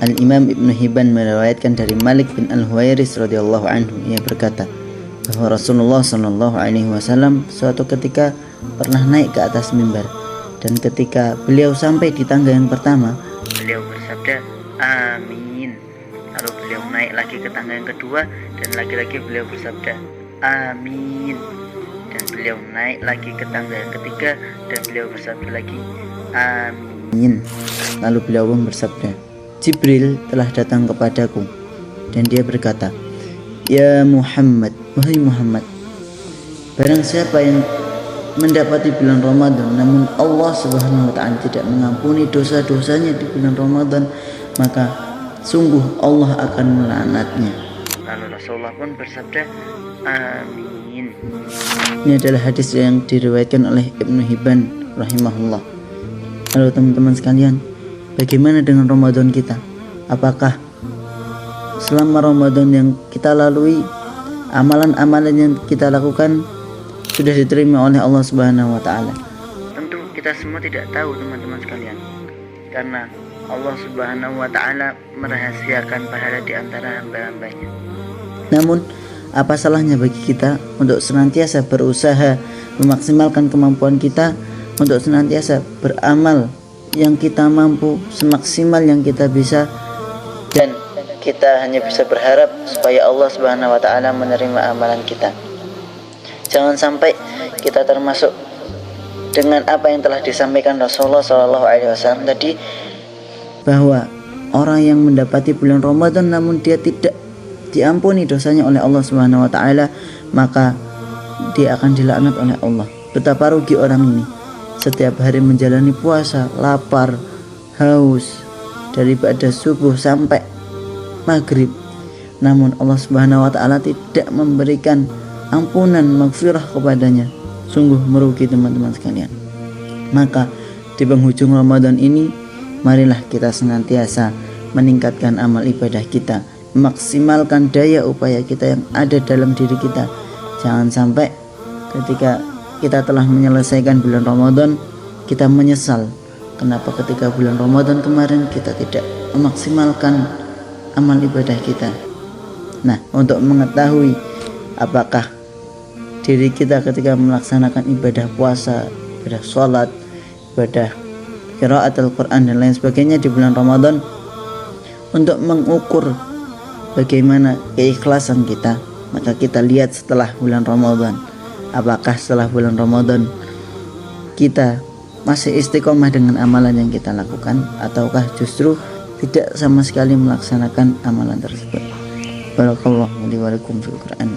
Al-Imam Ibn Hibban meriwayatkan dari Malik bin Al-Huwairis radhiyallahu anhu, ia berkata bahwa Rasulullah sallallahu alaihi wasallam suatu ketika pernah naik ke atas mimbar, dan ketika beliau sampai di tangga yang pertama, beliau bersabda amin. Lalu beliau naik lagi ke tangga yang kedua, dan lagi-lagi beliau bersabda amin. Dan beliau naik lagi ke tangga yang ketiga, dan beliau bersabda lagi amin. Lalu beliau pun bersabda, Jibril telah datang kepadaku dan dia berkata, Ya Muhammad, wahai Muhammad, barang siapa yang mendapati bulan Ramadan namun Allah Subhanahu wa ta'ala tidak mengampuni dosa-dosanya di bulan Ramadan, maka sungguh Allah akan melaknatnya. Lalu Rasulullah pun bersabda amin. Ini adalah hadis yang diriwayatkan oleh Ibnu Hibban rahimahullah. Lalu teman-teman sekalian, bagaimana dengan Ramadan kita? Apakah selama Ramadan yang kita lalui, amalan-amalan yang kita lakukan sudah diterima oleh Allah Subhanahu wa ta'ala? Tentu kita semua tidak tahu teman-teman sekalian, karena Allah Subhanahu wa ta'ala merahasiakan pahala di antara hamba-hambanya. Namun apa salahnya bagi kita untuk senantiasa berusaha memaksimalkan kemampuan kita untuk senantiasa beramal yang kita mampu semaksimal yang kita bisa, dan kita hanya bisa berharap supaya Allah Subhanahu wa ta'ala menerima amalan kita. Jangan sampai kita termasuk dengan apa yang telah disampaikan Rasulullah SAW tadi, bahwa orang yang mendapati bulan Ramadan namun dia tidak diampuni dosanya oleh Allah Subhanahu wa ta'ala, maka dia akan dilaknat oleh Allah. Betapa rugi orang ini, setiap hari menjalani puasa, lapar, haus daripada subuh sampai maghrib, namun Allah Subhanahu wa ta'ala tidak memberikan ampunan maghfirah kepadanya. Sungguh merugi teman-teman sekalian. Maka di penghujung Ramadan ini, marilah kita senantiasa meningkatkan amal ibadah kita, memaksimalkan daya upaya kita yang ada dalam diri kita. Jangan sampai ketika kita telah menyelesaikan bulan Ramadan, kita menyesal kenapa ketika bulan Ramadan kemarin kita tidak memaksimalkan amal ibadah kita. Nah, untuk mengetahui apakah diri kita ketika melaksanakan ibadah puasa, ibadah sholat, ibadah qiraat Al-Quran dan lain sebagainya di bulan Ramadan, untuk mengukur bagaimana keikhlasan kita, maka kita lihat setelah bulan Ramadan. Apakah setelah bulan Ramadan kita masih istiqomah dengan amalan yang kita lakukan, ataukah justru tidak sama sekali melaksanakan amalan tersebut. Barakallahu li wa lakum fil Qur'an.